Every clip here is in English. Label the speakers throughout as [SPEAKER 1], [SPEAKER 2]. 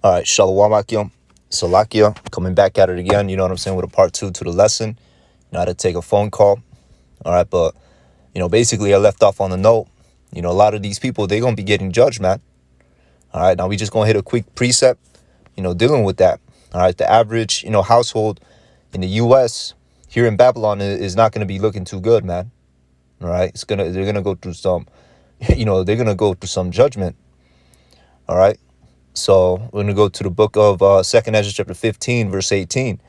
[SPEAKER 1] All right, Shalom Akim. Salakia, coming back at it again, you know what I'm saying, with a part two to the lesson. You know how to take a phone call. All right, but, basically I left off on the note. A lot of these people, they're going to be getting judged, man. All right, now we just going to hit a quick precept, dealing with that. All right, the average, household in the U.S. here in Babylon is not going to be looking too good, man. All right, they're going to go through some, they're going to go through some judgment. All right. So we're going to go to the book of 2nd Ezra chapter 15, verse 18.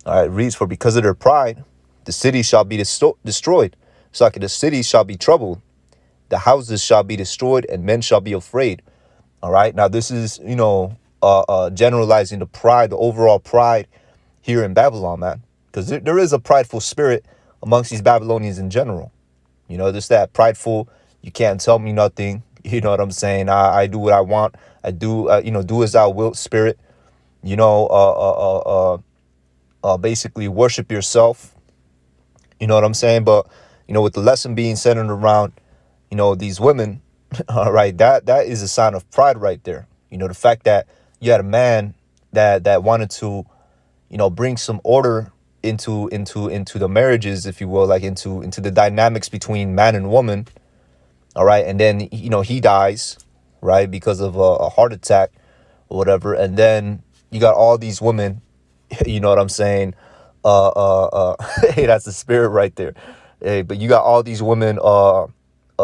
[SPEAKER 1] All right, it reads, "For because of their pride, the city shall be destroyed. So like the city shall be troubled. The houses shall be destroyed, and men shall be afraid." All right. Now this is, generalizing the pride, the overall pride here in Babylon, man. Because there is a prideful spirit amongst these Babylonians in general. Just that prideful, you can't tell me nothing. You know what I'm saying? I do what I want. I do, do as thou wilt spirit. Basically worship yourself. You know what I'm saying? But, with the lesson being centered around, these women, all right, that is a sign of pride right there. The fact that you had a man that wanted to, bring some order into the marriages, if you will, like into the dynamics between man and woman. All right. And then, he dies, right, because of a heart attack or whatever. And then you got all these women, you know what I'm saying? Hey, that's the spirit right there. Hey, but you got all these women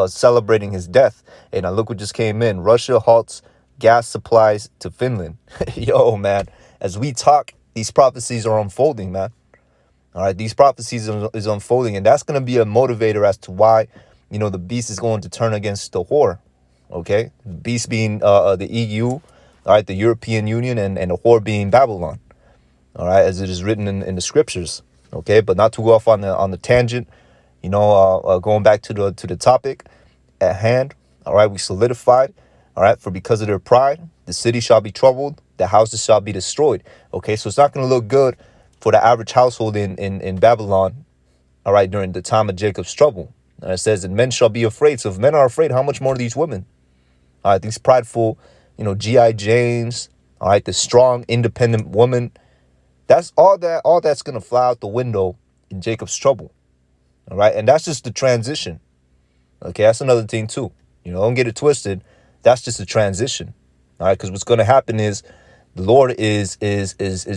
[SPEAKER 1] celebrating his death. And now look what just came in. Russia halts gas supplies to Finland. Yo, man, as we talk, these prophecies are unfolding, man. All right, these prophecies is unfolding, and that's going to be a motivator as to why, the beast is going to turn against the whore. Okay, the beast being the EU, all right, the European Union, and the whore being Babylon. All right, as it is written in the scriptures. Okay, but not to go off on the tangent. Going back to the topic at hand. All right, we solidified. All right, for because of their pride, the city shall be troubled, the houses shall be destroyed. Okay, so it's not going to look good for the average household in Babylon, all right, during the time of Jacob's trouble. And it says, and men shall be afraid. So if men are afraid, how much more these women? All right, these prideful, G.I. Janes, all right, the strong, independent woman. That's all that's going to fly out the window in Jacob's trouble. All right, and that's just the transition. Okay, that's another thing too. Don't get it twisted. That's just a transition. All right, because what's going to happen is the Lord is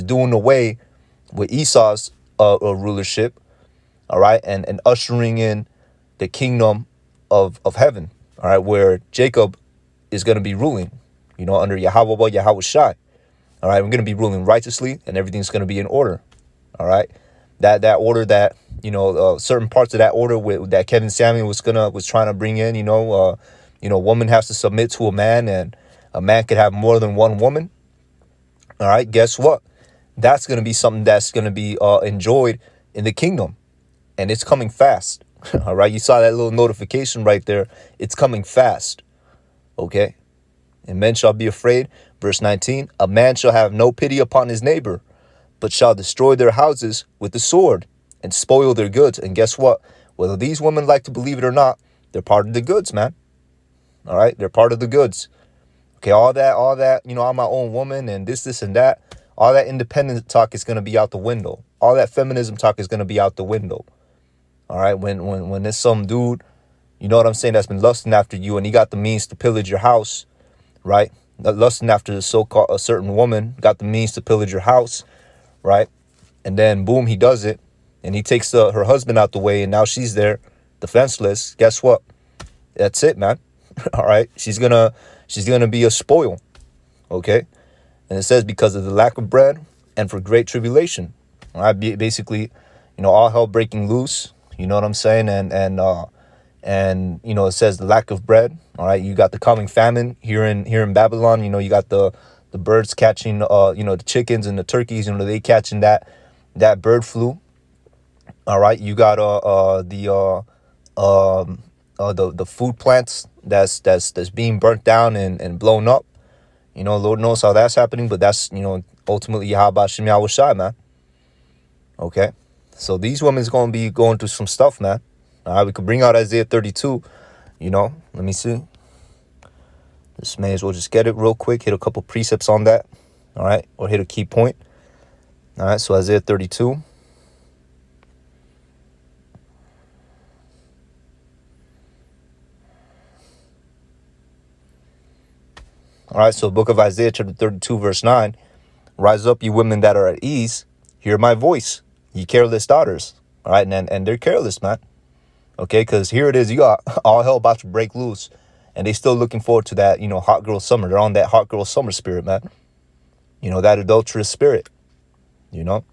[SPEAKER 1] doing away with Esau's rulership, all right, and ushering in the kingdom of heaven, all right, where Jacob is going to be ruling, under Yahweh Shai. All right, we're going to be ruling righteously, and everything's going to be in order. All right, that order that certain parts of that order that Kevin Samuel was trying to bring in. Woman has to submit to a man, and a man could have more than one woman. All right, guess what? That's going to be something that's going to be enjoyed in the kingdom, and it's coming fast. All right, you saw that little notification right there. It's coming fast. Okay, and men shall be afraid. Verse 19, a man shall have no pity upon his neighbor, but shall destroy their houses with the sword and spoil their goods. And guess what? Whether these women like to believe it or not, they're part of the goods, man. All right, they're part of the goods. Okay, all that, I'm my own woman and this and that. All that independent talk is going to be out the window. All that feminism talk is going to be out the window. All right, when there's some dude, you know what I'm saying, that's been lusting after you and he got the means to pillage your house, right? Lusting after the so-called a certain woman, got the means to pillage your house, right? And then boom, he does it, and he takes her husband out the way, and now she's there, defenseless. Guess what? That's it, man. All right, she's gonna be a spoil, okay? And it says because of the lack of bread and for great tribulation. All right, basically, all hell breaking loose. You know what I'm saying? And it says the lack of bread. All right, you got the coming famine here in Babylon. You got the birds catching the chickens and the turkeys, they catching that bird flu. All right, you got the food plants that's being burnt down and blown up. Lord knows how that's happening, but that's ultimately Yahweh Shem Yahweh Shai, man. Okay, so these women's gonna be going through some stuff, man. All right, we could bring out Isaiah 32. Let me see. This may as well just get it real quick. Hit a couple precepts on that. All right, or hit a key point. All right, so Isaiah 32. All right, so book of Isaiah chapter 32 verse 9. Rise up, you women that are at ease. Hear my voice, ye careless daughters. All right, and they're careless, man. Okay, because here it is. You got all hell about to break loose. And they still looking forward to that, hot girl summer. They're on that hot girl summer spirit, man. That adulterous spirit, you know.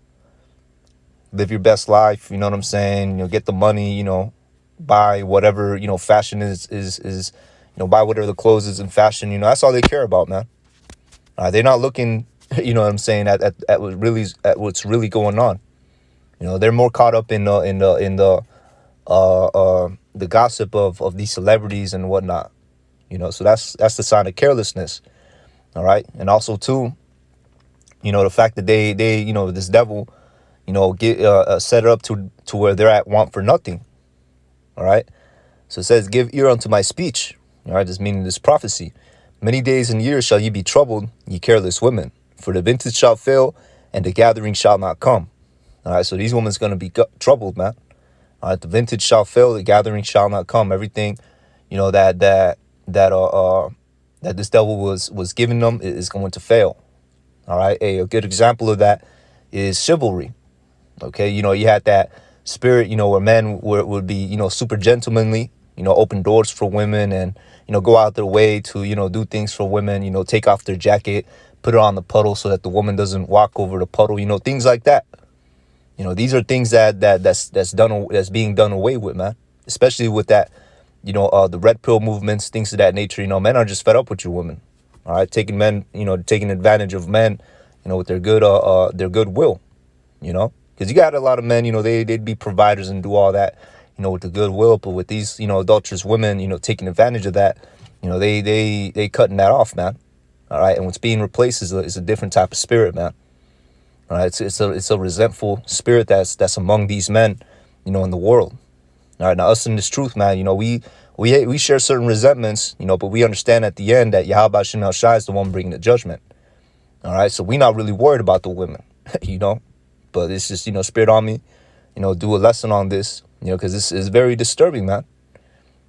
[SPEAKER 1] Live your best life, you know what I'm saying? Get the money, buy whatever, fashion is, buy whatever the clothes is in fashion, that's all they care about, man. They're not looking, you know what I'm saying, at what's really going on. They're more caught up in the gossip of these celebrities and whatnot. So that's the sign of carelessness. All right. And also too, the fact that they this devil, get set it up to where they're at want for nothing. All right. So it says, give ear unto my speech. All right. This meaning this prophecy. Many days and years shall ye be troubled, ye careless women, for the vintage shall fail and the gathering shall not come. All right. So these women's going to be troubled, man. All right. The vintage shall fail, the gathering shall not come. Everything, that this devil was giving them is going to fail. All right. A good example of that is chivalry. Okay. You had that spirit, where men would be, super gentlemanly, open doors for women and, go out their way to, do things for women, take off their jacket, put it on the puddle so that the woman doesn't walk over the puddle, things like that. These are things that's being done away with, man, especially with that, the red pill movements, things of that nature. Men are just fed up with you women. All right. Taking advantage of men, with their goodwill, because you got a lot of men, they'd be providers and do all that, with the goodwill. But with these, adulterous women, taking advantage of that, they cutting that off, man. All right. And what's being replaced is a different type of spirit, man. All right. It's a resentful spirit that's among these men, in the world. All right. Now, us in this truth, man, we share certain resentments, but we understand at the end that Yahweh Shem Shai is the one bringing the judgment. All right. So we're not really worried about the women, but it's just, spirit on me, do a lesson on this, because this is very disturbing, man.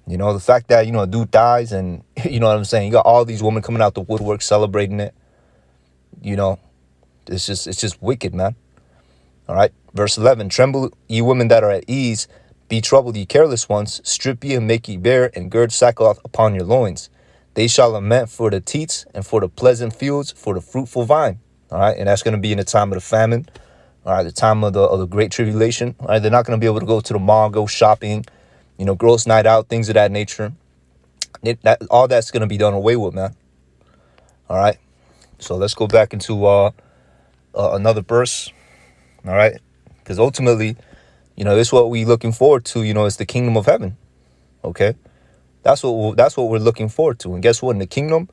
[SPEAKER 1] The fact that, a dude dies and, you know what I'm saying? You got all these women coming out the woodwork celebrating it. It's just wicked, man. All right. Verse 11, tremble, ye women that are at ease, be troubled, ye careless ones, strip ye and make ye bare, and gird sackcloth upon your loins. They shall lament for the teats and for the pleasant fields, for the fruitful vine. All right. And that's going to be in the time of the famine. All right. The time of the great tribulation. All right. They're not going to be able to go to the mall, go shopping, girls' night out, things of that nature. All that's going to be done away with, man. All right. So let's go back into another verse. All right. Because ultimately, this is what we looking forward to, is the kingdom of heaven. Okay. That's what we're looking forward to. And guess what? In the kingdom,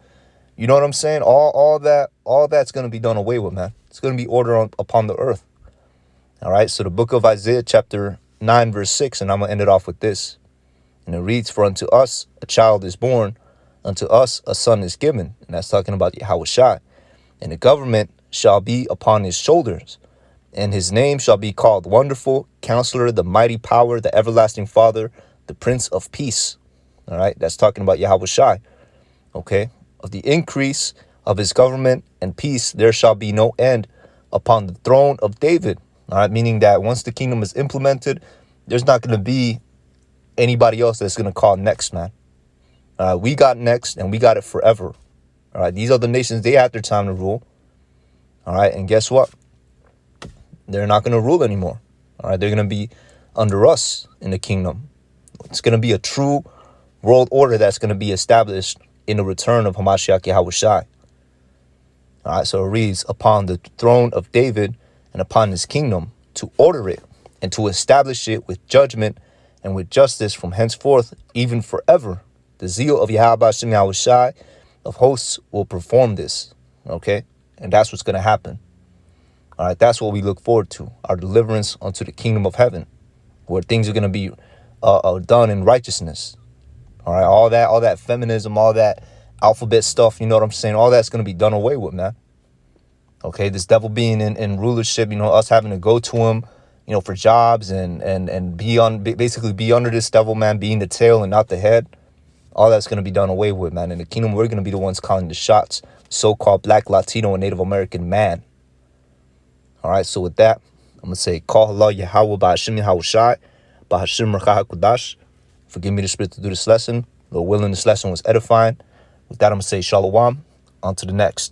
[SPEAKER 1] you know what I'm saying? All that's going to be done away with, man. It's going to be ordered upon the earth. All right. So the book of Isaiah chapter 9, verse 6, and I'm going to end it off with this. And it reads, for unto us a child is born, unto us a son is given. And that's talking about Yahweh Shai. And the government shall be upon his shoulders. And his name shall be called Wonderful, Counselor, the Mighty Power, the Everlasting Father, the Prince of Peace. All right. That's talking about Yahweh Shai. Okay. Of the increase of his government and peace, there shall be no end upon the throne of David. All right. Meaning that once the kingdom is implemented, there's not going to be anybody else that's going to call next, man. We got next and we got it forever. All right. These other nations, they had their time to rule. All right. And guess what? They're not going to rule anymore. All right. They're going to be under us in the kingdom. It's going to be a true world order that's going to be established in the return of Hamashiach Yahweh Shai. All right. So it reads, upon the throne of David and upon his kingdom, to order it and to establish it with judgment and with justice from henceforth, even forever. The zeal of Yahweh Shem Yahweh Shai of hosts will perform this. Okay. And that's what's going to happen. All right. That's what we look forward to. Our deliverance unto the kingdom of heaven, where things are going to be done in righteousness. All right. All that feminism, all that alphabet stuff. You know what I'm saying? All that's going to be done away with, man. Okay, this devil being in rulership, us having to go to him, for jobs and basically be under this devil, man, being the tail and not the head. All that's going to be done away with, man. In the kingdom, we're going to be the ones calling the shots. So-called Black, Latino, and Native American man. All right, so with that, I'm going to say, Call Allah Yahweh Ba'ashim Yahushai, Ba'ashim Rakha HaKudash. Forgive me the spirit to do this lesson. Lord willing, this lesson was edifying. With that, I'm going to say, Shalom. On to the next.